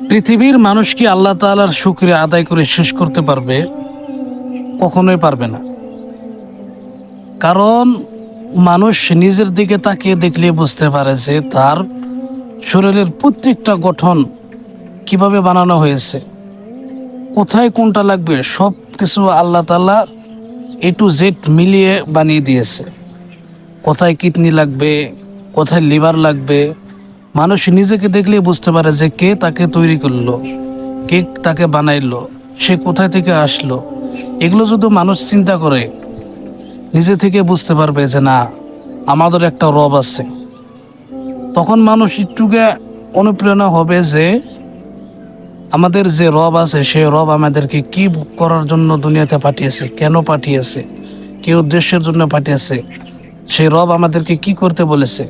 পৃথিবীর মানুষ কি আল্লাহ তাআলার শুকরিয়া আদায় করে শেষ করতে পারবে? কখনোই পারবে না। কারণ মানুষ নিজের দিকে তাকিয়ে দেখলে বুঝতে পারে যে তার শরীরের প্রত্যেকটা গঠন কিভাবে বানানো হয়েছে, কোথায় কোনটা লাগবে, সব কিছু আল্লাহ তাআলা A to Z মিলিয়ে বানিয়ে দিয়েছে। কোথায় কিডনি লাগবে, কোথায় লিভার লাগবে, মানুষ নিজেকে দেখলেই বুঝতে পারে যে কে তাকে তৈরি করলো, কে তাকে বানাইলো, সে কোথায় থেকে আসলো। এগুলো যদি মানুষ চিন্তা করে নিজে থেকে বুঝতে পারবে যে না, আমাদের একটা রব আছে। তখন মানুষ একটুকে অনুপ্রেরণা হবে যে আমাদের যে রব আছে সে রব আমাদেরকে কি করার জন্য দুনিয়াতে পাঠিয়েছে, কেন পাঠিয়েছে, কি উদ্দেশ্যের জন্য পাঠিয়েছে, সেই রব আমাদেরকে কি করতে বলেছে।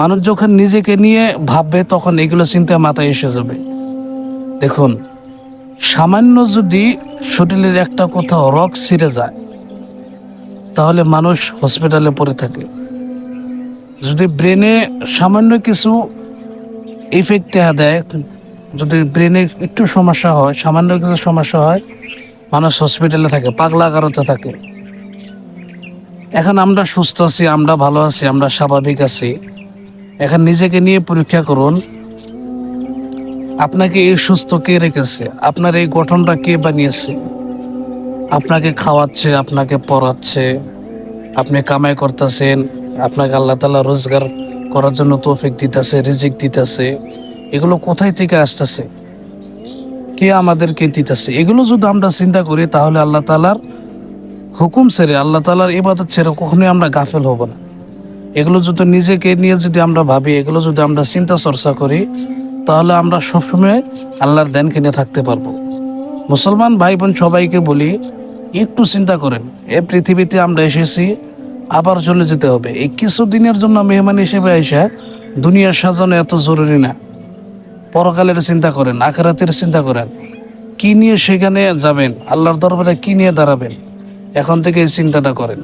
মানুষ যখন নিজেকে নিয়ে ভাববে তখন এগুলো চিন্তা মাথায় এসে যাবে। দেখুন, সামান্য যদি শরীরের একটা কোথাও রগ ছিঁড়ে যায় তাহলে মানুষ হসপিটালে পড়ে থাকে। যদি ব্রেনে সামান্য কিছু ইফেক্ট দেখা দেয়, যদি ব্রেনে একটু সমস্যা হয়, সামান্য কিছু সমস্যা হয়, মানুষ হসপিটালে থাকে, পাগলা কারোতে থাকে। এখন আমরা সুস্থ আছি, আমরা ভালো আছি, আমরা স্বাভাবিক আছি। এখন নিজেকে নিয়ে পরীক্ষা করুন, আপনাকে এই সুস্থ কে রেখেছে, আপনার এই গঠনটা কে বানিয়েছে, আপনাকে খাওয়াচ্ছে, আপনাকে পড়াচ্ছে, আপনি কামাই করতেছেন, আপনাকে আল্লাহ তাআলা রোজগার করার জন্য তৌফিক দিতেছে, রিজিক দিতেছে। এগুলো কোথায় থেকে আসতেছে, কে আমাদেরকে দিতেছে? এগুলো যদি আমরা চিন্তা করি তাহলে আল্লাহ তাআলার হুকুম ছেড়ে, আল্লাহ তাআলার ইবাদত ছেড়ে কখনোই আমরা গাফেল হব না। এগুলো যদি নিজেকে নিয়ে যদি আমরা ভাবি, এগুলো যদি আমরা চিন্তা চর্চা করি, তাহলে আমরা সবসময় আল্লাহর ধ্যান কিনে থাকতে পারবো। মুসলমান ভাই বোন সবাইকে বলি, একটু চিন্তা করেন, এ পৃথিবীতে আমরা এসেছি, আবার চলে যেতে হবে। এই কিছু দিনের জন্য মেহমান হিসেবে এসে দুনিয়া সাজানো এত জরুরি না। পরকালের চিন্তা করেন, আখিরাতের চিন্তা করেন, কি নিয়ে সেখানে যাবেন, আল্লাহর দরবারে কি নিয়ে দাঁড়াবেন, এখন থেকে এই চিন্তাটা করেন।